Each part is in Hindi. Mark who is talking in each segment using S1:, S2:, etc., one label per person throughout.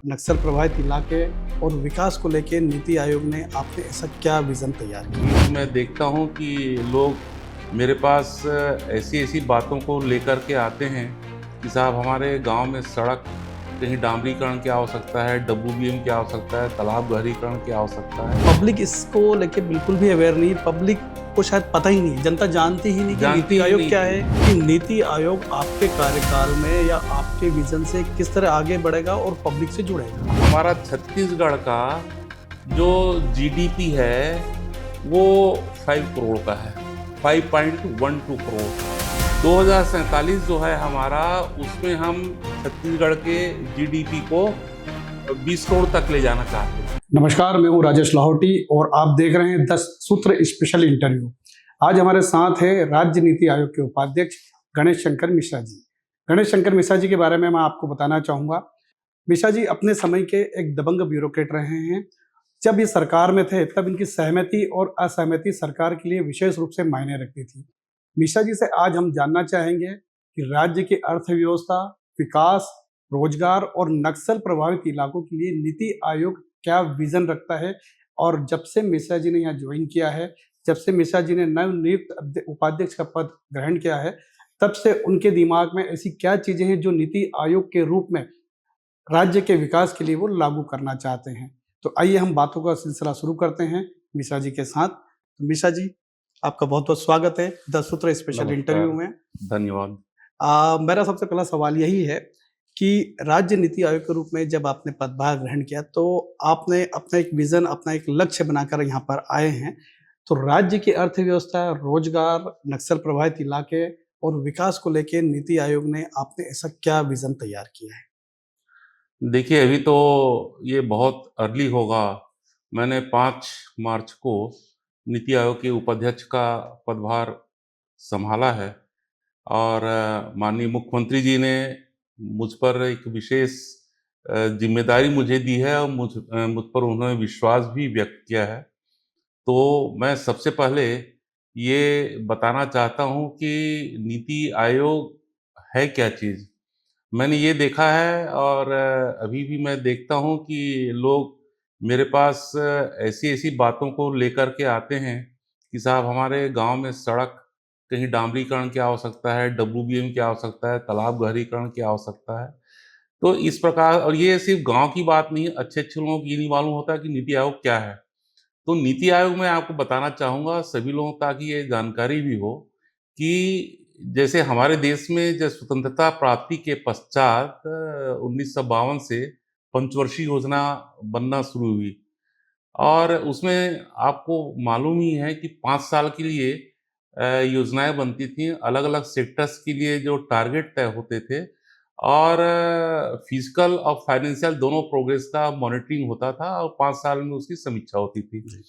S1: नक्सल प्रभावित इलाके और विकास को लेकर नीति आयोग ने आपने ऐसा क्या विजन तैयार किया?
S2: मैं देखता हूं कि लोग मेरे पास ऐसी ऐसी बातों को लेकर के आते हैं कि साहब हमारे गांव में सड़क कहीं डामरीकरण की आवश्यकता है, WBM की आवश्यकता है, तालाब गहरीकरण की आवश्यकता है।
S1: पब्लिक इसको लेके बिल्कुल भी अवेयर नहीं, पब्लिक को शायद पता ही नहीं, जनता जानती ही नहीं कि नीति आयोग क्या है, कि नीति आयोग आपके कार्यकाल में या आपके विजन से किस तरह आगे बढ़ेगा और पब्लिक से जुड़ेगा।
S2: हमारा छत्तीसगढ़ का जो GDP है वो 5 करोड़ का है, 5.12 करोड़। 2047 जो है हमारा, उसमें हम छत्तीसगढ़ के GDP को 20 करोड़ तक ले जाना चाहते हैं।
S1: नमस्कार, मैं हूँ राजेश लाहौटी और आप देख रहे हैं 10 सूत्र स्पेशल इंटरव्यू। आज हमारे साथ है राज्य नीति आयोग के उपाध्यक्ष गणेश शंकर मिश्रा जी। गणेश शंकर मिश्रा जी के बारे में मैं आपको बताना चाहूँगा। मिश्रा जी अपने समय के एक दबंग ब्यूरोक्रेट रहे हैं। जब ये सरकार में थे तब इनकी सहमति और असहमति सरकार के लिए विशेष रूप से मायने रखती थी। मिश्रा जी से आज हम जानना चाहेंगे कि राज्य की अर्थव्यवस्था, विकास, रोजगार और नक्सल प्रभावित इलाकों के लिए नीति आयोग क्या विजन रखता है, और जब से मिश्रा जी ने यहाँ ज्वाइन किया है, जब से मिश्रा जी ने नवनियुक्त उपाध्यक्ष का पद ग्रहण किया है, तब से उनके दिमाग में ऐसी क्या चीजें हैं जो नीति आयोग के रूप में राज्य के विकास के लिए वो लागू करना चाहते हैं। तो आइए हम बातों का सिलसिला शुरू करते हैं मिश्रा जी के साथ। तो मिश्रा जी, आपका बहुत बहुत स्वागत है 10 सूत्र स्पेशल इंटरव्यू में।
S2: धन्यवाद।
S1: मेरा सबसे पहला सवाल यही है कि राज्य नीति आयोग के रूप में जब आपने पदभार ग्रहण किया तो आपने अपना एक विजन, अपना एक लक्ष्य बनाकर यहाँ पर आए हैं। तो राज्य की अर्थव्यवस्था, रोजगार, नक्सल प्रभावित इलाके और विकास को लेकर नीति आयोग ने आपने ऐसा क्या विजन तैयार किया है?
S2: देखिए, अभी तो ये बहुत अर्ली होगा। मैंने 5 मार्च को नीति आयोग के उपाध्यक्ष का पदभार संभाला है और माननीय मुख्यमंत्री जी ने मुझ पर एक विशेष जिम्मेदारी मुझे दी है और मुझ पर उन्होंने विश्वास भी व्यक्त किया है। तो मैं सबसे पहले ये बताना चाहता हूँ कि नीति आयोग है क्या चीज़। मैंने ये देखा है और अभी भी मैं देखता हूँ कि लोग मेरे पास ऐसी-ऐसी बातों को लेकर के आते हैं कि साहब हमारे गांव में सड़क कहीं डामरीकरण की आवश्यकता है, WBM की आवश्यकता है, तालाब गहरीकरण की आवश्यकता है। तो इस प्रकार, और ये सिर्फ गांव की बात नहीं है, अच्छे-अच्छे लोगों को ये नहीं मालूम होता कि नीति आयोग क्या है। तो नीति आयोग में आपको बताना चाहूँगा सभी लोगों, ताकि ये जानकारी भी हो कि जैसे हमारे देश में जब स्वतंत्रता प्राप्ति के पश्चात 1952 से पंचवर्षीय योजना बनना शुरू हुई और उसमें आपको मालूम ही है कि 5 साल के लिए योजनाएं बनती थी, अलग-अलग सेक्टर्स के लिए जो टारगेट तय होते थे और फिजिकल और फाइनेंशियल दोनों प्रोग्रेस का मॉनिटरिंग होता था और 5 साल में उसकी समीक्षा होती थी।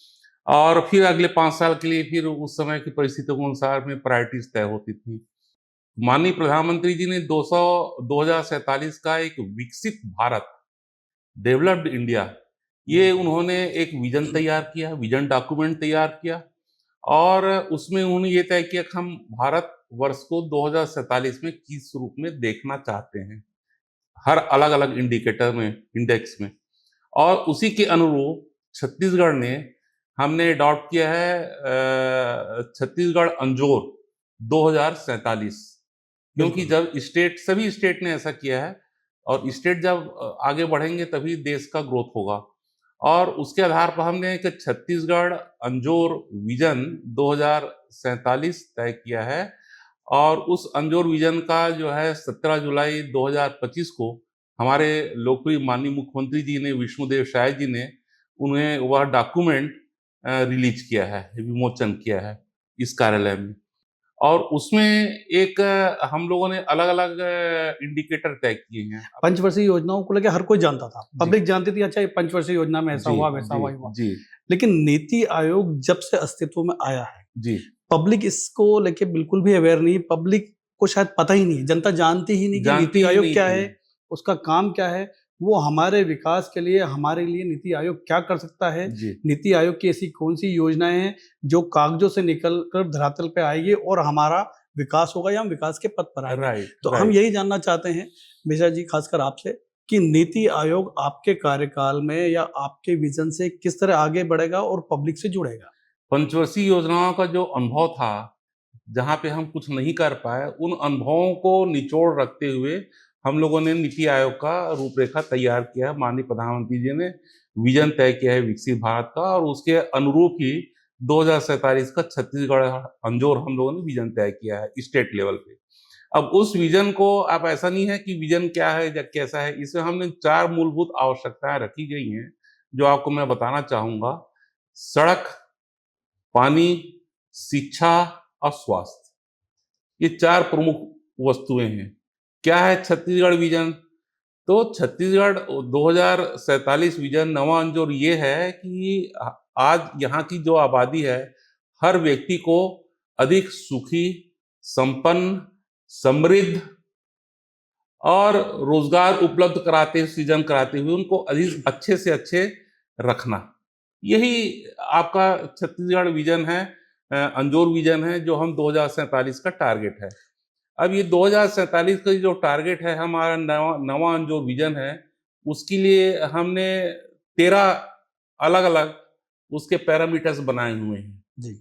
S2: और फिर अगले 5 साल के लिए फिर उस समय की परिस्थितियों के अनुसार में प्रायोरिटीज तय होती थी। माननीय प्रधानमंत्री जी ने 2047 का एक विकसित भारत, डेवलप्ड इंडिया, ये उन्होंने एक विजन तैयार किया, विजन डॉक्यूमेंट तैयार किया और उसमें उन्होंने ये तय किया कि हम भारत वर्ष को 2047 में किस रूप में देखना चाहते हैं, हर अलग अलग इंडिकेटर में, इंडेक्स में। और उसी के अनुरूप छत्तीसगढ़ ने हमने अडॉप्ट किया है छत्तीसगढ़ अंजोर 2047, क्योंकि जब सभी स्टेट ने ऐसा किया है और स्टेट जब आगे बढ़ेंगे तभी देश का ग्रोथ होगा। और उसके आधार पर हमने एक छत्तीसगढ़ अंजोर विजन 2047 तय किया है और उस अंजोर विजन का जो है 17 जुलाई 2025 को हमारे लोकप्रिय माननीय मुख्यमंत्री जी ने, विष्णुदेव साय जी ने, उन्हें वह डॉक्यूमेंट रिलीज किया है, विमोचन किया है इस कार्यालय में। और उसमें एक हम लोगों ने अलग अलग इंडिकेटर तय किए हैं।
S1: पंचवर्षीय योजनाओं को लेकर हर कोई जानता था, पब्लिक जानती थी, अच्छा ये पंचवर्षीय योजना में ऐसा हुआ, वैसा हुआ।
S2: जी।
S1: लेकिन नीति आयोग जब से अस्तित्व में आया है
S2: जी,
S1: पब्लिक इसको लेके बिल्कुल भी अवेयर नहीं, पब्लिक को शायद पता ही नहीं, जनता जानती ही नहीं कि नीति आयोग क्या है, उसका काम क्या है, वो हमारे विकास के लिए, हमारे लिए नीति आयोग क्या कर सकता है, नीति आयोग की ऐसी कौन सी योजनाएं हैं जो कागजों से निकल कर धरातल पे आएगी और हमारा विकास होगा या हम विकास के पथ पर आएंगे। तो हम यही जानना चाहते हैं मिश्रा जी, खासकर आपसे, कि नीति आयोग आपके कार्यकाल में या आपके विजन से किस तरह आगे बढ़ेगा और पब्लिक से जुड़ेगा?
S2: पंचवर्षीय योजनाओं का जो अनुभव था, जहाँ पे हम कुछ नहीं कर पाए, उन अनुभवों को निचोड़ रखते हुए हम लोगों ने नीति आयोग का रूपरेखा तैयार किया है। माननीय प्रधानमंत्री जी ने विजन तय किया है विकसित भारत का, और उसके अनुरूप ही 2047 का छत्तीसगढ़ अंजोर हम लोगों ने विजन तय किया है स्टेट लेवल पे। अब उस विजन को, आप ऐसा नहीं है कि विजन क्या है या कैसा है, इसमें हमने 4 मूलभूत आवश्यकताएं रखी गई हैं, जो आपको मैं बताना चाहूँगा। सड़क, पानी, शिक्षा और स्वास्थ्य, ये 4 प्रमुख वस्तुएं हैं। क्या है छत्तीसगढ़ विजन? तो छत्तीसगढ़ 2047 विजन नवा अंजोर ये है कि आज यहाँ की जो आबादी है, हर व्यक्ति को अधिक सुखी, संपन्न, समृद्ध और रोजगार उपलब्ध कराते, सृजन कराते हुए उनको अधिक अच्छे से अच्छे रखना। यही आपका छत्तीसगढ़ विजन है, अंजोर विजन है, जो हम 2047 का टारगेट है। अब ये 2047 का जो टारगेट है, हमारा नवा अंजोर विजन है, उसके लिए हमने 13 अलग-अलग उसके पैरामीटर्स बनाए हुए हैं
S1: जी।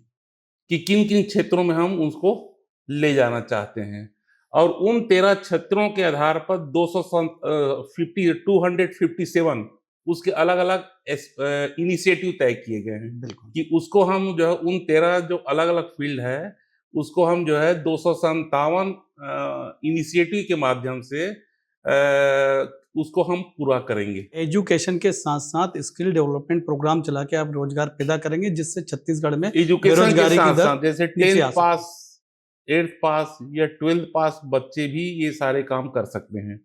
S2: कि किन-किन क्षेत्रों में हम उसको ले जाना चाहते हैं। और उन 13 क्षेत्रों के आधार पर 257 उसके अलग-अलग इनिशिएटिव तय किए गए हैं
S1: बिल्कुल।
S2: कि उसको हम जो है उन 13 जो अलग-अलग फील्ड है, उसको हम जो है 257 इनिशिएटिव के माध्यम से उसको हम पूरा करेंगे।
S1: एजुकेशन के साथ-साथ स्किल डेवलपमेंट प्रोग्राम चला के आप रोजगार पैदा करेंगे, जिससे छत्तीसगढ़ में
S2: एजुकेशन के
S1: बेरोजगारी की दर
S2: साथ-साथ जैसे
S1: नीचे
S2: 10th
S1: आ सकती
S2: पास, 8th पास या 12th पास बच्चे भी ये सारे काम कर सकते हैं।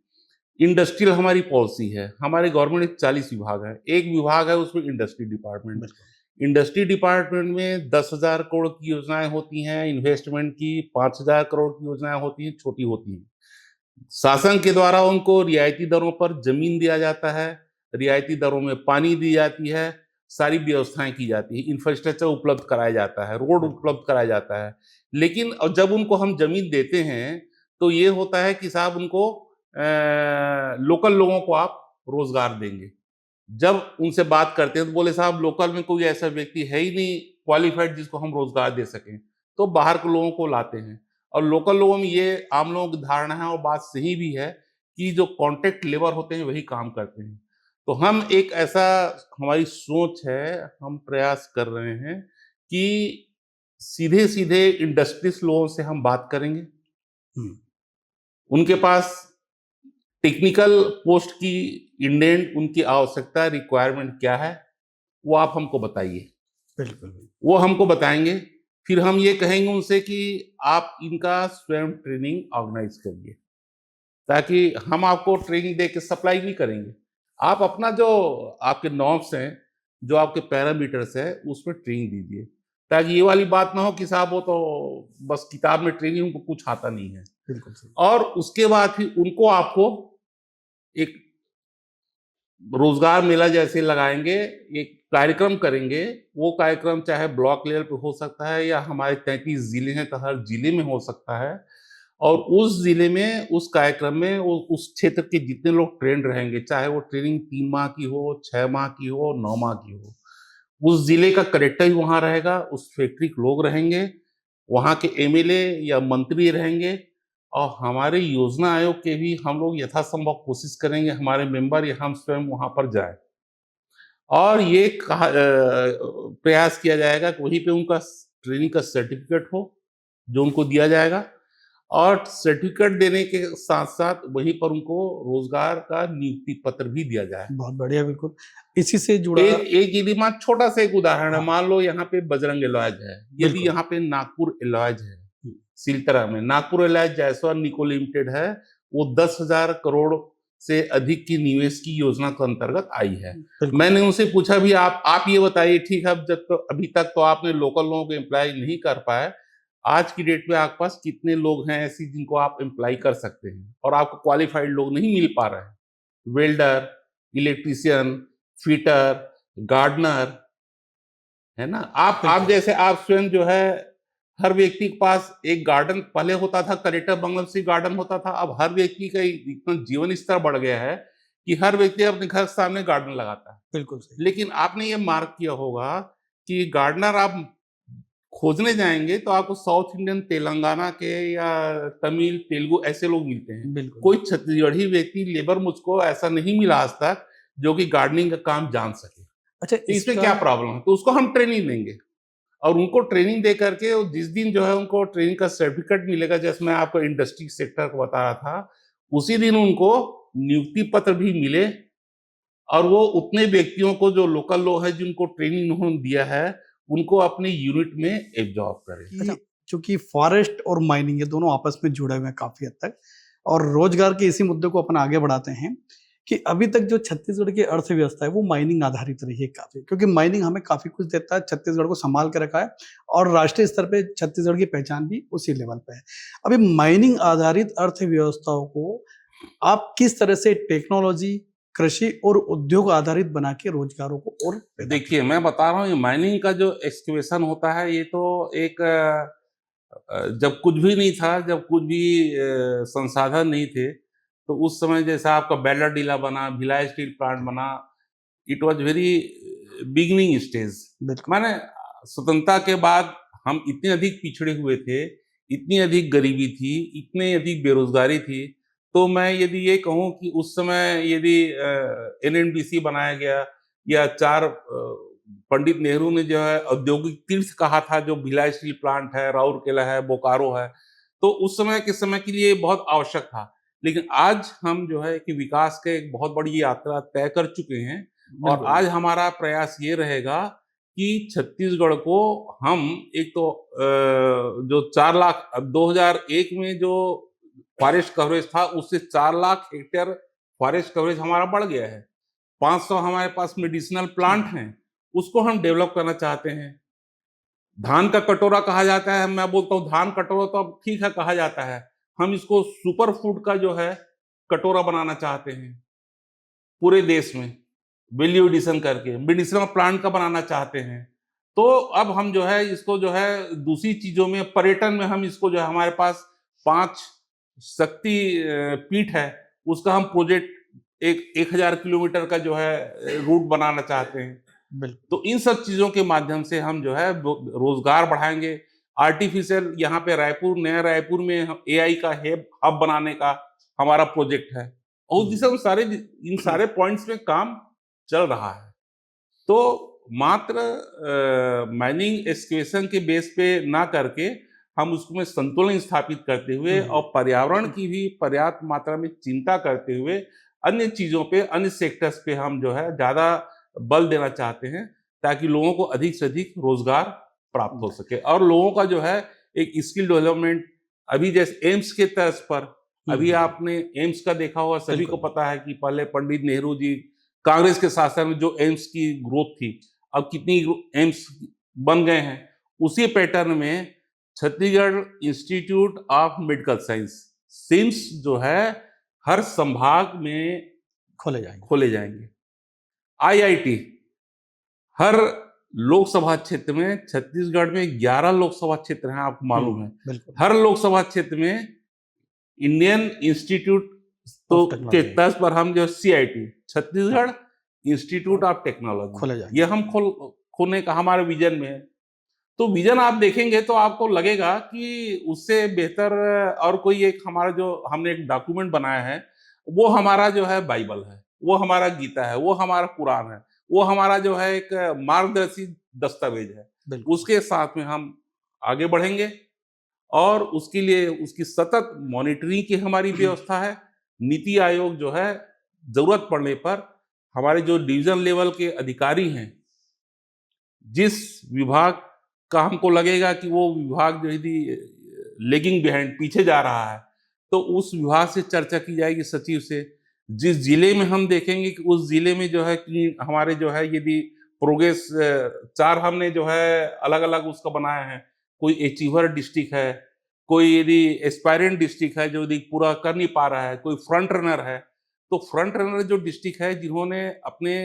S2: इंडस्ट्रियल हमारी पॉलिसी है, हमारे गवर्नमेंट में 40 विभाग है। एक विभाग है उसमें इंडस्ट्री डिपार्टमेंट। इंडस्ट्री डिपार्टमेंट में 10,000 करोड़ की योजनाएं होती हैं, इन्वेस्टमेंट की 5,000 करोड़ की योजनाएं होती हैं, छोटी होती हैं। शासन के द्वारा उनको रियायती दरों पर जमीन दिया जाता है, रियायती दरों में पानी दी जाती है, सारी व्यवस्थाएं की जाती है, इंफ्रास्ट्रक्चर उपलब्ध कराया जाता है, रोड उपलब्ध कराया जाता है। लेकिन और जब उनको हम जमीन देते हैं, तो ये होता है कि साहब उनको लोकल लोगों को आप रोजगार देंगे। जब उनसे बात करते हैं तो बोले साहब लोकल में कोई ऐसा व्यक्ति है ही नहीं क्वालिफाइड जिसको हम रोजगार दे सकें, तो बाहर के लोगों को लाते हैं। और लोकल लोगों में ये आम लोगों की धारणा है, और बात सही भी है, कि जो कॉन्ट्रैक्ट लेबर होते हैं वही काम करते हैं। तो हम एक ऐसा, हमारी सोच है, हम प्रयास कर रहे हैं कि सीधे-सीधे इंडस्ट्रीज लोगों से हम बात करेंगे। उनके पास टेक्निकल पोस्ट की इंडेंट, उनकी आवश्यकता, रिक्वायरमेंट क्या है, वो आप हमको बताइए।
S1: बिल्कुल।
S2: वो हमको बताएंगे, फिर हम ये कहेंगे उनसे कि आप इनका स्वयं ट्रेनिंग ऑर्गेनाइज करिए, ताकि हम आपको ट्रेनिंग दे के सप्लाई नहीं करेंगे। आप अपना जो आपके नॉर्म्स हैं, जो आपके पैरामीटर्स हैं, उसमें ट्रेनिंग दीजिए, ताकि ये वाली बात ना हो कि साहब वो तो बस किताब में ट्रेनिंग, उनको कुछ आता नहीं है।
S1: बिल्कुल सही।
S2: और उसके बाद फिर उनको आपको एक रोजगार मेला जैसे लगाएंगे, एक कार्यक्रम करेंगे। वो कार्यक्रम चाहे ब्लॉक लेवल पे हो सकता है, या हमारे 33 जिले हैं तो हर जिले में हो सकता है। और उस जिले में, उस कार्यक्रम में उस क्षेत्र के जितने लोग ट्रेंड रहेंगे, चाहे वो ट्रेनिंग 3 माह की हो, 6 माह की हो, 9 माह की हो, उस जिले का कलेक्टर ही वहां रहेगा, उस फैक्ट्री के लोग रहेंगे, वहां के एमएलए या मंत्री रहेंगे, और हमारे योजना आयोग के भी हम लोग यथासंभव कोशिश करेंगे, हमारे मेंबर या हम स्वयं वहां पर जाए, और ये प्रयास किया जाएगा कि वहीं पे उनका ट्रेनिंग का सर्टिफिकेट हो, जो उनको दिया जाएगा। और सर्टिफिकेट देने के साथ साथ वहीं पर उनको रोजगार का नियुक्ति पत्र भी दिया जाए।
S1: बहुत बढ़िया, बिल्कुल। इसी से जुड़ा
S2: एक यदि मान छोटा सा एक उदाहरण है,
S1: हाँ।
S2: मान लो यहाँ पे बजरंग एलॉयज है, यदि
S1: बिल्कुल।
S2: यहाँ पे नागपुर एलॉयज है, सिलतरा में नागपुर एलॉयज जायसवाल निको लिमिटेड है, वो 10,000 करोड़ से अधिक की निवेश की योजना के अंतर्गत आई है। मैंने उनसे पूछा भी, आप ये बताइए, ठीक है, अब जब तो अभी तक तो आपने लोकल लोगों को एम्प्लॉय नहीं कर पाए, आज की डेट में आपके पास कितने लोग हैं ऐसी जिनको आप एम्प्लॉय कर सकते हैं, और आपको क्वालिफाइड लोग नहीं मिल पा रहे हैं? वेल्डर, इलेक्ट्रीशियन, फिटर, गार्डनर, है ना? आप जैसे, आप स्वयं जो है, हर व्यक्ति के पास एक गार्डन पहले होता था, कलेक्टर बंगला से गार्डन होता था, अब हर व्यक्ति का इतना जीवन स्तर बढ़ गया है कि हर व्यक्ति अपने घर के सामने गार्डन लगाता है।
S1: बिल्कुल सही।
S2: लेकिन आपने ये मार्क किया होगा कि गार्डनर आप खोजने जाएंगे तो आपको साउथ इंडियन, तेलंगाना के या तमिल, तेलुगु ऐसे लोग मिलते हैं।
S1: बिल्कुल।
S2: कोई छत्तीसगढ़ी व्यक्ति, लेबर मुझको ऐसा नहीं मिला आज तक जो कि गार्डनिंग का काम जान सके।
S1: अच्छा,
S2: तो इसमें
S1: इसका
S2: क्या प्रॉब्लम है? तो उसको हम ट्रेनिंग देंगे और उनको ट्रेनिंग दे करके वो जिस दिन जो है उनको ट्रेनिंग का सर्टिफिकेट मिलेगा, जैसे मैं आपको इंडस्ट्री सेक्टर को बता रहा था, उसी दिन उनको नियुक्ति पत्र भी मिले और वो उतने व्यक्तियों को जो लोकल लोग हैं जिनको ट्रेनिंग उन्होंने दिया है, उनको अपने यूनिट में एब्जॉर्ब करें।
S1: अच्छा, चूंकि फॉरेस्ट और माइनिंग ये दोनों आपस में जुड़े हुए हैं काफी हद तक, और रोजगार के इसी मुद्दे को अपन आगे बढ़ाते हैं कि अभी तक जो छत्तीसगढ़ की अर्थव्यवस्था है वो माइनिंग आधारित रही है काफी, क्योंकि माइनिंग हमें काफी कुछ देता है, छत्तीसगढ़ को संभाल के रखा है और राष्ट्रीय स्तर पे छत्तीसगढ़ की पहचान भी उसी लेवल पे है। अभी माइनिंग आधारित अर्थव्यवस्थाओं को आप किस तरह से टेक्नोलॉजी, कृषि और उद्योग आधारित बना के रोजगारों को और पैदा
S2: देखिए, मैं बता रहा हूँ, ये माइनिंग का जो एक्सकवेशन होता है, ये तो एक जब कुछ भी नहीं था, जब कुछ भी संसाधन नहीं थे, तो उस समय जैसा आपका बैलरडीला बना, भिलाई स्टील प्लांट बना, it was very beginning stage.
S1: बिल्कुल।
S2: माने स्वतंत्रता के बाद हम इतने अधिक पिछड़े हुए थे, इतनी अधिक गरीबी थी, इतनी अधिक बेरोजगारी थी, तो मैं यदि ये कहूँ कि उस समय यदि एनएमडीसी बनाया गया या पंडित नेहरू ने जो है औद्योगिक तीर्थ कहा था, जो भिलाई स्टील प्लांट है, राउरकेला है, बोकारो है, तो उस समय के लिए बहुत आवश्यक था। लेकिन आज हम जो है कि विकास के एक बहुत बड़ी यात्रा तय कर चुके हैं और
S1: बिल्कुल।
S2: आज हमारा प्रयास ये रहेगा कि छत्तीसगढ़ को हम एक तो जो 4 लाख, अब 2001 में जो फॉरेस्ट कवरेज था उससे 4 लाख हेक्टेयर फॉरेस्ट कवरेज हमारा बढ़ गया है। 500 हमारे पास मेडिसिनल प्लांट हैं, उसको हम डेवलप करना चाहते हैं। धान का कटोरा कहा जाता है, मैं बोलता हूँ धान कटोरा तो अब ठीक है कहा जाता है, हम इसको सुपर फूड का जो है कटोरा बनाना चाहते हैं पूरे देश में, वैल्यू एडिशन करके मेडिसिनल प्लांट का बनाना चाहते हैं। तो अब हम जो है इसको जो है दूसरी चीजों में, पर्यटन में हम इसको जो है, हमारे पास 5 शक्ति पीठ है, उसका हम प्रोजेक्ट 1000 किलोमीटर का जो है रूट बनाना चाहते हैं।
S1: बिल्कुल।
S2: तो इन सब चीजों के माध्यम से हम जो है रोजगार बढ़ाएंगे। आर्टिफिशियल यहाँ पे रायपुर, नया रायपुर में एआई का हब बनाने का हमारा प्रोजेक्ट है और इन सारे पॉइंट्स में काम चल रहा है। तो मात्र माइनिंग एक्सकेवेशन के बेस पे ना करके हम उसमें संतुलन स्थापित करते हुए और पर्यावरण की भी पर्याप्त मात्रा में चिंता करते हुए अन्य चीजों पे, अन्य सेक्टर्स पे हम जो है ज्यादा बल देना चाहते हैं, ताकि लोगों को अधिक से अधिक रोजगार प्राप्त हो सके और लोगों का जो है एक स्किल डेवलपमेंट, अभी जैसे एम्स के तर्ज पर, अभी आपने एम्स का देखा होगा, सभी को पता है कि पहले पंडित नेहरू जी, कांग्रेस के शासन में जो एम्स की ग्रोथ थी, अब कितनी एम्स बन गए हैं। उसी पैटर्न में Chhattisgarh institute of medical science, CIMS जो है हर संभाग में खोले जाएंगे। आईआईटी हर लोकसभा क्षेत्र में, छत्तीसगढ़ में 11 लोकसभा क्षेत्र हैं, आपको मालूम है। हर लोकसभा क्षेत्र में इंडियन इंस्टीट्यूट तो के तर्ज पर हम जो CIT, Chhattisgarh institute of technology, ये हम खोलने का हमारे विजन में है। तो विजन आप देखेंगे तो आपको लगेगा कि उससे बेहतर और कोई एक हमारा जो हमने एक डॉक्यूमेंट बनाया है, वो हमारा जो है बाइबल है, वो हमारा गीता है, वो हमारा कुरान है, वो हमारा जो है एक मार्गदर्शी दस्तावेज है। उसके साथ में हम आगे बढ़ेंगे और उसके लिए उसकी सतत मॉनिटरिंग की हमारी व्यवस्था है। नीति आयोग जो है जरूरत पड़ने पर हमारे जो डिवीजन लेवल के अधिकारी हैं, जिस विभाग का हमको लगेगा कि वो विभाग जो यदि लेगिंग बिहाइंड, पीछे जा रहा है, तो उस विभाग से चर्चा की जाएगी सचिव से। जिस जिले में हम देखेंगे कि उस जिले में जो है कि हमारे जो है यदि प्रोग्रेस 4 हमने जो है अलग अलग उसका बनाया है, कोई अचीवर डिस्ट्रिक्ट है, कोई यदि एस्पायरेंट डिस्ट्रिक्ट है जो यदि पूरा कर नहीं पा रहा है, कोई फ्रंट रनर है, तो फ्रंट रनर जो डिस्ट्रिक्ट है जिन्होंने अपने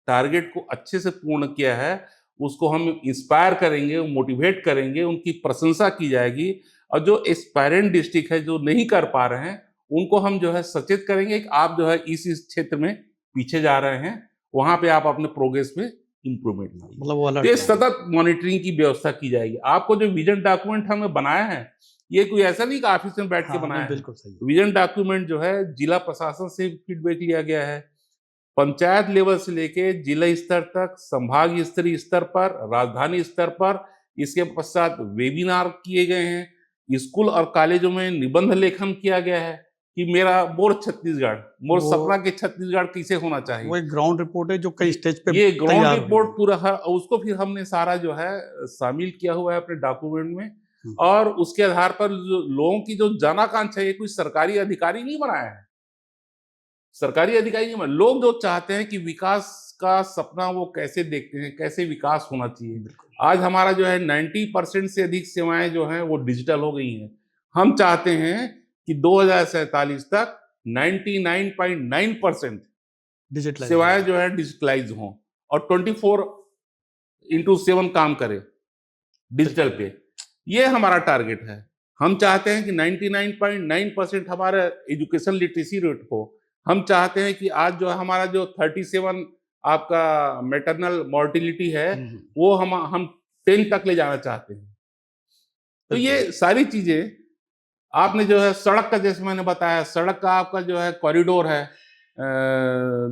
S2: टारगेट को अच्छे से पूर्ण किया है, उसको हम इंस्पायर करेंगे, मोटिवेट करेंगे, उनकी प्रशंसा की जाएगी। और जो एस्पायरेंट डिस्ट्रिक्ट है जो नहीं कर पा रहे हैं, उनको हम जो है सचेत करेंगे कि आप जो है इस क्षेत्र में पीछे जा रहे हैं, वहां पे आप अपने प्रोग्रेस में इंप्रूवमेंट लाइए।
S1: मतलब वो
S2: तो
S1: अलर्ट
S2: ये
S1: रहेंगे।
S2: सतत मॉनिटरिंग की व्यवस्था की जाएगी। आपको जो विजन डॉक्यूमेंट हमने बनाया है, ये कोई ऐसा नहीं कि ऑफिस में बैठ के
S1: हाँ,
S2: बनाया
S1: नहीं
S2: है।
S1: बिल्कुल सही है।
S2: विजन डॉक्यूमेंट जो है जिला प्रशासन से फीडबैक लिया गया है, पंचायत लेवल से लेके जिला स्तर तक, संभाग स्तरीय स्तर पर, राजधानी स्तर पर, इसके पश्चात वेबिनार किए गए हैं। स्कूल और कॉलेजों में निबंध लेखन किया गया है कि मेरा मोर छत्तीसगढ़, मोर
S1: वो
S2: सपना के छत्तीसगढ़ कैसे होना चाहिए।
S1: वो एक ग्राउंड रिपोर्ट है जो कई स्टेज पे
S2: ये ग्राउंड
S1: तैयार हुई
S2: रिपोर्ट
S1: है।
S2: पूरा है, उसको फिर हमने सारा जो है शामिल किया हुआ है अपने डॉक्यूमेंट में।
S1: हम्म,
S2: और उसके आधार पर जो लोगों की जो जनाकांक्षा है, ये कोई सरकारी अधिकारी नहीं बनाया है, सरकारी अधिकारी नहीं बना, लोग जो चाहते हैं कि विकास का सपना वो कैसे देखते हैं, कैसे विकास होना चाहिए।
S1: बिल्कुल।
S2: आज हमारा जो है 90% से अधिक सेवाएं जो हैं वो डिजिटल हो गई हैं। हम चाहते हैं कि 2047 तक 99.9%
S1: डिजिटलाइज हो
S2: सेवाएं
S1: जाए।
S2: जो है डिजिटलाइज हों और 24x7 काम करे डिजिटल
S1: बिल्कुल।
S2: पे। ये हमारा टारगेट है। हम चाहते हैं कि 99.9% हमारा एजुकेशन लिटरेसी रेट हो। हम चाहते हैं कि आज जो हमारा जो 37 आपका मैटरनल मोर्टिलिटी है, वो हम 10 तक ले जाना चाहते हैं। तो ये
S1: बिल्कुल।
S2: सारी चीजें आपने जो है सड़क का, जैसे मैंने बताया, सड़क का आपका जो है कॉरिडोर है,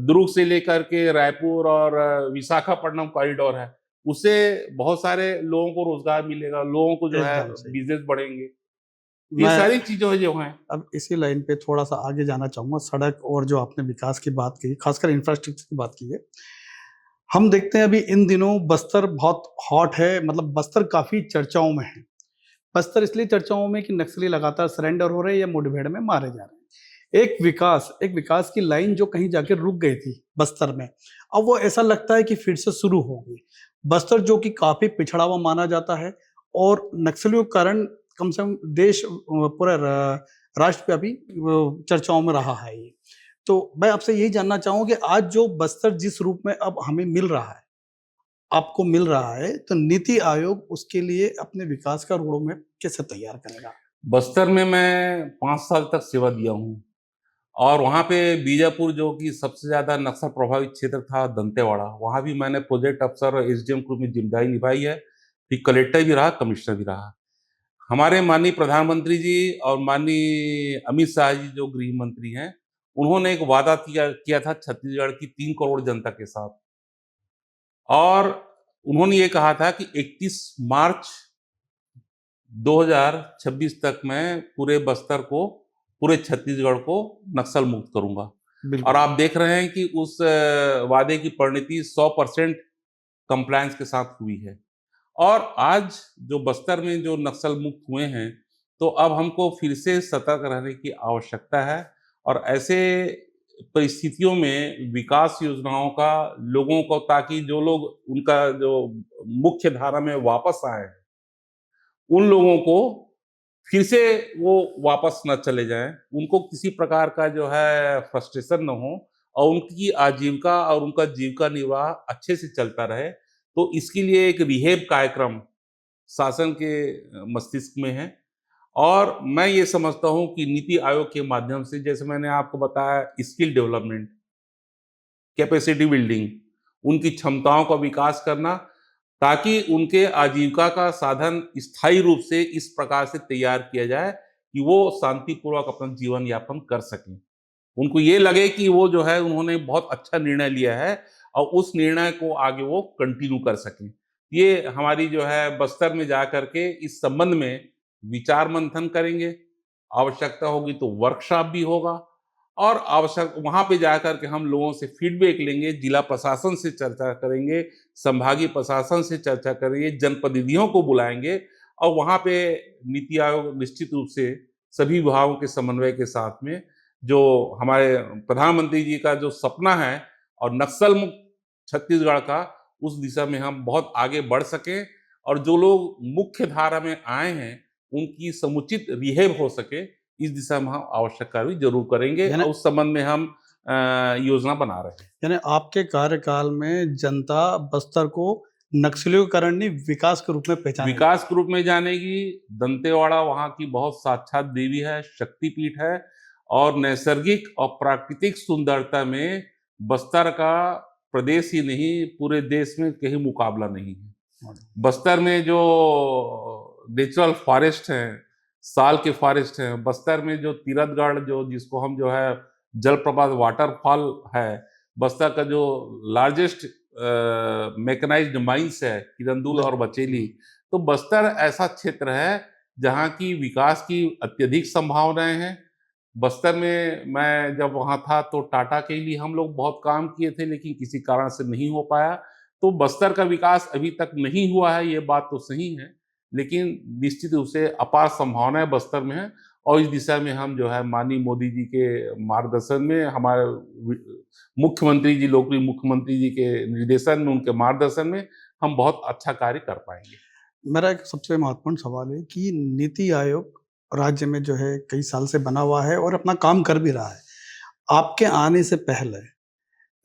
S2: दुर्ग से लेकर के रायपुर और विशाखापट्टनम कॉरिडोर है, उससे बहुत सारे लोगों को रोजगार मिलेगा, लोगों को जो है
S1: एकदम सही।
S2: बिजनेस बढ़ेंगे। ये
S1: मैं
S2: सारी चीजें जो हैं।
S1: अब इसी लाइन पे थोड़ा सा आगे जाना चाहूंगा। सड़क और जो आपने विकास की बात की, खासकर इंफ्रास्ट्रक्चर की बात की है, हम देखते हैं अभी इन दिनों बस्तर बहुत हॉट है, मतलब बस्तर काफी चर्चाओं में है। बस्तर इसलिए चर्चाओं में कि नक्सली लगातार सरेंडर हो रहे हैं या मुठभेड़ में मारे जा रहे हैं। एक विकास की लाइन जो कहीं जाकर रुक गई थी बस्तर में, अब वो ऐसा लगता है कि फिर से शुरू हो गई। बस्तर जो कि काफी पिछड़ा हुआ माना जाता है और नक्सलियों के कारण कम से कम देश पूरा राष्ट्रव्यापी चर्चाओं में रहा है ये। तो मैं आपसे यही जानना चाहूंगा कि आज जो बस्तर जिस रूप में अब हमें मिल रहा है, आपको मिल रहा है, तो नीति आयोग उसके लिए अपने विकास का रोड मैप कैसे तैयार करेगा?
S2: बस्तर में मैं 5 साल तक सेवा दिया हूँ और वहाँ पे बीजापुर जो कि सबसे ज़्यादा नक्सल प्रभावित क्षेत्र था, दंतेवाड़ा, वहाँ भी मैंने प्रोजेक्ट अफसर और एसडीएम के रूप में जिम्मेदारी निभाई है। फिर कलेक्टर भी रहा, कमिश्नर भी रहा। हमारे माननीय प्रधानमंत्री जी और माननीय अमित शाह जी जो गृह मंत्री हैं, उन्होंने एक वादा किया किया था छत्तीसगढ़ की 3 करोड़ जनता के साथ, और उन्होंने ये कहा था कि 31 मार्च 2026 तक मैं पूरे बस्तर को, पूरे छत्तीसगढ़ को नक्सल मुक्त करूंगा। और
S1: बिल्कुल।
S2: आप देख रहे हैं कि उस वादे की परिणति 100% कंप्लायंस के साथ हुई है। और आज जो बस्तर में जो नक्सल मुक्त हुए हैं, तो अब हमको फिर से सतर्क रहने की आवश्यकता है और ऐसे परिस्थितियों में विकास योजनाओं का लोगों को, ताकि जो लोग उनका जो मुख्य धारा में वापस आए हैं, उन लोगों को फिर से वो वापस न चले जाएं, उनको किसी प्रकार का जो है फ्रस्ट्रेशन न हो और उनकी आजीविका और उनका जीविका निर्वाह अच्छे से चलता रहे। तो इसके लिए एक रिहेब कार्यक्रम शासन के मस्तिष्क में है और मैं ये समझता हूँ कि नीति आयोग के माध्यम से, जैसे मैंने आपको बताया, स्किल डेवलपमेंट, कैपेसिटी बिल्डिंग, उनकी क्षमताओं का विकास करना, ताकि उनके आजीविका का साधन स्थायी रूप से इस प्रकार से तैयार किया जाए कि वो शांतिपूर्वक अपना जीवन यापन कर सकें। उनको ये लगे कि वो जो है उन्होंने बहुत अच्छा निर्णय लिया है और उस निर्णय को आगे वो कंटिन्यू कर सकें। ये हमारी जो है बस्तर में जा करके इस संबंध में विचार मंथन करेंगे, आवश्यकता होगी तो वर्कशॉप भी होगा और आवश्यक वहाँ पे जाकर के हम लोगों से फीडबैक लेंगे, जिला प्रशासन से चर्चा करेंगे, संभागीय प्रशासन से चर्चा करेंगे, जनप्रतिनिधियों को बुलाएंगे और वहाँ पे नीति आयोग निश्चित रूप से सभी विभागों के समन्वय के साथ में जो हमारे प्रधानमंत्री जी का जो सपना है और नक्सल मुक्त छत्तीसगढ़ का, उस दिशा में हम बहुत आगे बढ़ सकें और जो लोग मुख्य धारा में आए हैं उनकी समुचित रिहेब हो सके, इस दिशा में हम आवश्यक कार्रवाई जरूर करेंगे
S1: यानी
S2: और उस संबंध में हम योजना बना रहे हैं।
S1: यानी आपके कार्यकाल में जनता बस्तर को नक्सलियों के कारण नहीं, विकास के रूप में पहचानेगी।
S2: विकास के रूप में जानेगी। दंतेवाड़ा वहाँ की बहुत साक्षात देवी है, शक्तिपीठ है और नैसर्गिक और प्राकृतिक सुंदरता में बस्तर का प्रदेश ही नहीं, पूरे देश में कहीं मुकाबला नहीं है। बस्तर में जो नेचुरल फॉरेस्ट हैं, साल के फॉरेस्ट हैं, बस्तर में जो तीरथगढ़, जो जिसको हम जो है जलप्रपात वाटरफॉल है, बस्तर का जो लार्जेस्ट मैकेनाइज्ड माइंस है किरंदुल और बचेली, तो बस्तर ऐसा क्षेत्र है जहाँ की विकास की अत्यधिक संभावनाएं हैं। बस्तर में मैं जब वहाँ था तो टाटा के लिए हम लोग बहुत काम किए थे, लेकिन किसी कारण से नहीं हो पाया। तो बस्तर का विकास अभी तक नहीं हुआ है, ये बात तो सही है, लेकिन निश्चित रूप से अपार संभावनाएं बस्तर में है। और इस दिशा में हम जो है माननीय मोदी जी के मार्गदर्शन में, हमारे मुख्यमंत्री जी, लोकप्रिय मुख्यमंत्री जी के निर्देशन में, उनके मार्गदर्शन में हम बहुत अच्छा कार्य कर पाएंगे।
S1: मेरा एक सबसे महत्वपूर्ण सवाल है कि नीति आयोग राज्य में जो है कई साल से बना हुआ है और अपना काम कर भी रहा है। आपके आने से पहले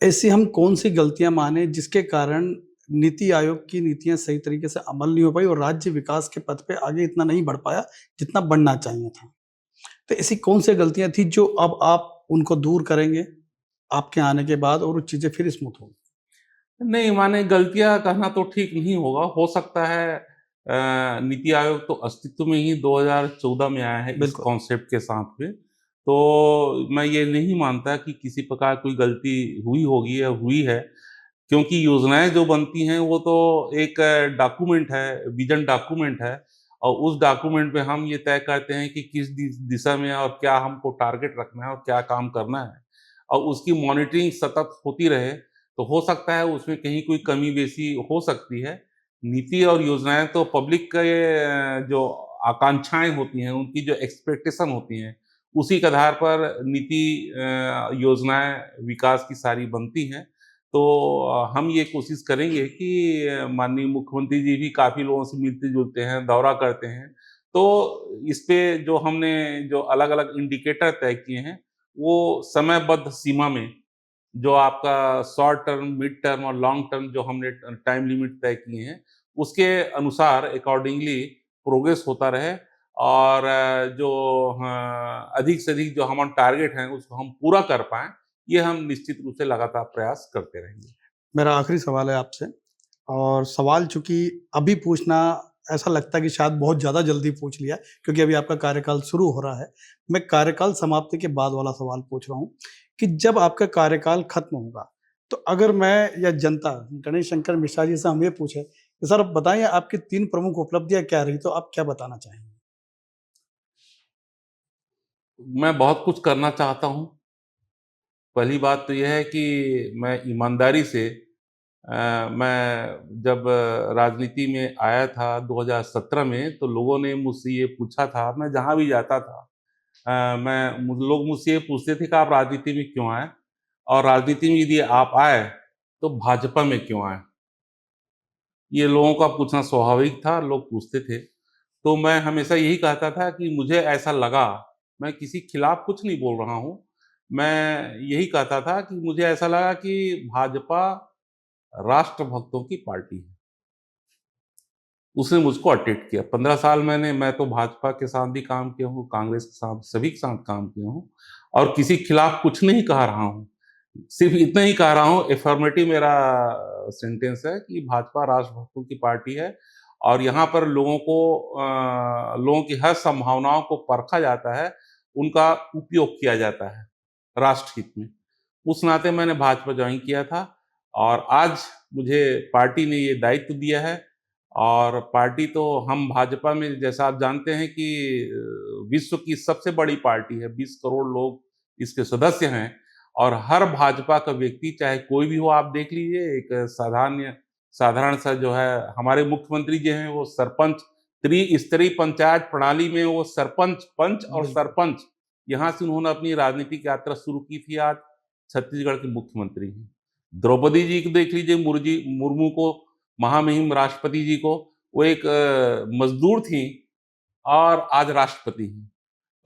S1: ऐसी हम कौन सी गलतियां माने जिसके कारण नीति आयोग की नीतियां सही तरीके से अमल नहीं हो पाई और राज्य विकास के पथ पे आगे इतना नहीं बढ़ पाया जितना बढ़ना चाहिए था? तो ऐसी कौन सी गलतियां थी जो अब आप उनको दूर करेंगे आपके आने के बाद और वो चीजें फिर स्मूथ होंगी?
S2: नहीं, माने गलतियां कहना तो ठीक नहीं होगा। हो सकता है नीति आयोग तो अस्तित्व में ही 2014 में आया है इस
S1: बिल्कुल।
S2: कॉन्सेप्ट के साथ में। तो मैं ये नहीं मानता कि किसी प्रकार कोई गलती हुई होगी या हुई है, क्योंकि योजनाएं जो बनती हैं वो तो एक डॉक्यूमेंट है, विजन डॉक्यूमेंट है, और उस डॉक्यूमेंट पे हम ये तय करते हैं कि किस दिशा में और क्या हमको टारगेट रखना है और क्या काम करना है, और उसकी मॉनिटरिंग सतत होती रहे। तो हो सकता है उसमें कहीं कोई कमी बेसी हो सकती है। नीति और योजनाएं तो पब्लिक के जो आकांक्षाएं होती हैं, उनकी जो एक्सपेक्टेशन होती हैं, उसी के आधार पर नीति योजनाएं विकास की सारी बनती हैं। तो हम ये कोशिश करेंगे कि माननीय मुख्यमंत्री जी भी काफ़ी लोगों से मिलते-जुलते हैं, दौरा करते हैं। तो इस पे जो हमने जो अलग-अलग इंडिकेटर तय किए हैं, वो समयबद्ध सीमा में, जो आपका शॉर्ट टर्म, मिड टर्म और लॉन्ग टर्म जो हमने टाइम लिमिट तय किए हैं, उसके अनुसार अकॉर्डिंगली प्रोग्रेस होता रहे, और जो अधिक से अधिक जो हमारा टारगेट है उसको हम पूरा कर पाएँ, ये हम निश्चित रूप से लगातार प्रयास करते रहेंगे।
S1: मेरा आखिरी सवाल है आपसे और सवाल चूंकि अभी पूछना ऐसा लगता है कि शायद बहुत ज़्यादा जल्दी पूछ लिया क्योंकि अभी आपका कार्यकाल शुरू हो रहा है। मैं कार्यकाल समाप्ति के बाद वाला सवाल पूछ रहा हूँ कि जब आपका कार्यकाल खत्म होगा, तो अगर मैं या जनता गणेश शंकर मिश्रा जी से हम ये पूछे कि सर आप बताएँ आपकी 3 प्रमुख उपलब्धियाँ क्या रही, तो आप क्या बताना चाहेंगे?
S2: मैं बहुत कुछ करना चाहता हूँ। पहली बात तो ये है कि मैं ईमानदारी से मैं जब राजनीति में आया था 2017 में, तो लोगों ने मुझसे ये पूछा था, मैं जहाँ भी जाता था, लोग मुझसे ये पूछते थे कि आप राजनीति में क्यों आए? और राजनीति में यदि आप आए, तो भाजपा में क्यों आए? ये लोगों का पूछना स्वाभाविक था, लोग पूछते थे। तो मैं हमेशा यही कहता था कि मुझे ऐसा लगा, मैं किसी खिलाफ कुछ नहीं बोल रहा हूँ। मैं यही कहता था कि मुझे ऐसा लगा कि भाजपा राष्ट्रभक्तों की पार्टी है। उसने मुझको अट्रैक्ट किया। 15 साल मैं तो भाजपा के साथ भी काम किया हूँ, कांग्रेस के साथ, सभी के साथ काम किया हूँ, और किसी के खिलाफ कुछ नहीं कह रहा हूँ। सिर्फ इतना ही कह रहा हूँ, अफ़र्मेटिव मेरा सेंटेंस है कि भाजपा राष्ट्रभक्तों की पार्टी है, और यहाँ पर लोगों की हर संभावनाओं को परखा जाता है, उनका उपयोग किया जाता है राष्ट्रहित में। उस नाते मैंने भाजपा जॉइन किया था, और आज मुझे पार्टी ने ये दायित्व दिया है। और पार्टी तो हम भाजपा में, जैसा आप जानते हैं कि विश्व की सबसे बड़ी पार्टी है, 20 करोड़ लोग इसके सदस्य हैं, और हर भाजपा का व्यक्ति, चाहे कोई भी हो, आप देख लीजिए, एक साधारण सा जो है, हमारे मुख्यमंत्री जी हैं, वो सरपंच, त्रिस्तरीय पंचायत प्रणाली में वो सरपंच, पंच और
S1: बिल्कुल।
S2: सरपंच, यहाँ से उन्होंने अपनी राजनीतिक यात्रा शुरू की थी, आज छत्तीसगढ़ के मुख्यमंत्री हैं। द्रौपदी जी को देख लीजिए, मुर्मू को, महामहिम राष्ट्रपति जी को, वो एक मजदूर थी और आज राष्ट्रपति हैं।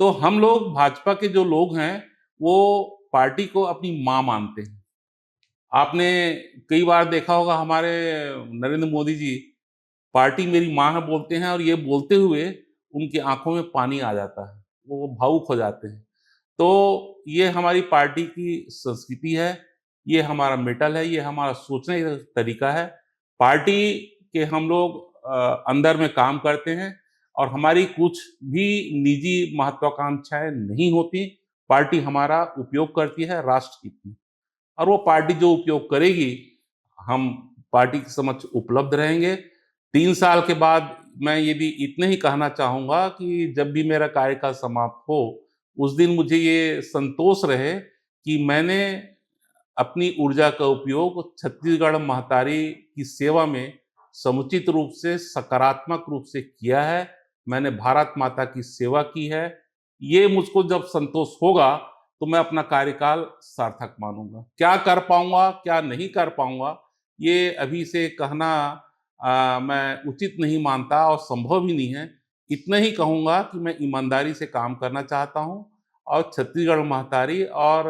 S2: तो हम लोग भाजपा के जो लोग हैं, वो पार्टी को अपनी माँ मानते हैं। आपने कई बार देखा होगा, हमारे नरेंद्र मोदी जी पार्टी मेरी माँ है बोलते हैं, और ये बोलते हुए उनकी आंखों में पानी आ जाता है, वो भावुक हो जाते हैं। तो ये हमारी पार्टी की संस्कृति है, ये हमारा मेटल है, ये हमारा सोचने का तरीका है। पार्टी के हम लोग अंदर में काम करते हैं और हमारी कुछ भी निजी महत्वाकांक्षाएं नहीं होती। पार्टी हमारा उपयोग करती है राष्ट्र हित में, और वो पार्टी जो उपयोग करेगी, हम पार्टी के समक्ष उपलब्ध रहेंगे। 3 साल के बाद मैं ये भी इतना ही कहना चाहूँगा कि जब भी मेरा कार्यकाल समाप्त हो, उस दिन मुझे ये संतोष रहे कि मैंने अपनी ऊर्जा का उपयोग छत्तीसगढ़ महतारी की सेवा में समुचित रूप से, सकारात्मक रूप से किया है। मैंने भारत माता की सेवा की है। ये मुझको जब संतोष होगा तो मैं अपना कार्यकाल सार्थक मानूंगा। क्या कर पाऊंगा, क्या नहीं कर पाऊंगा, ये अभी से कहना मैं उचित नहीं मानता और संभव ही नहीं है। इतना ही कहूंगा कि मैं ईमानदारी से काम करना चाहता हूं और छत्तीसगढ़ महतारी और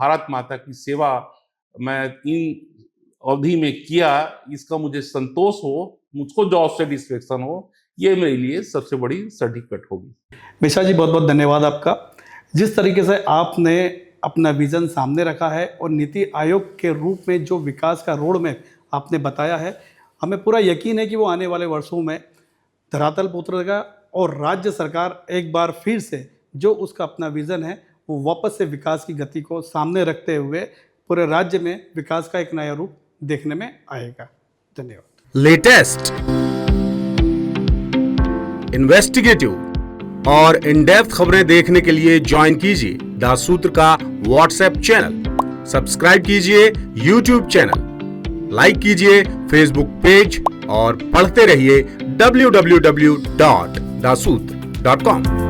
S2: भारत माता की सेवा मैं इन अवधि में किया, इसका मुझे संतोष हो, मुझको जॉब सेटिस्फेक्शन हो, ये मेरे लिए सबसे बड़ी सर्टिफिकेट होगी।
S1: मिश्रा जी, बहुत बहुत धन्यवाद आपका। जिस तरीके से आपने अपना विज़न सामने रखा है और नीति आयोग के रूप में जो विकास का रोड मैप आपने बताया है, हमें पूरा यकीन है कि वो आने वाले वर्षों में धरातल पर उतरेगा और राज्य सरकार एक बार फिर से जो उसका अपना विज़न है वो वापस से विकास की गति को सामने रखते हुए पूरे राज्य में विकास का एक नया रूप देखने में आएगा। धन्यवाद।
S3: लेटेस्ट, इन्वेस्टिगेटिव और इन डेप्थ खबरें देखने के लिए ज्वाइन कीजिए द सूत्र का व्हाट्सएप चैनल, सब्सक्राइब कीजिए यूट्यूब चैनल, लाइक कीजिए फेसबुक पेज और पढ़ते रहिए www.daसूत्र.com।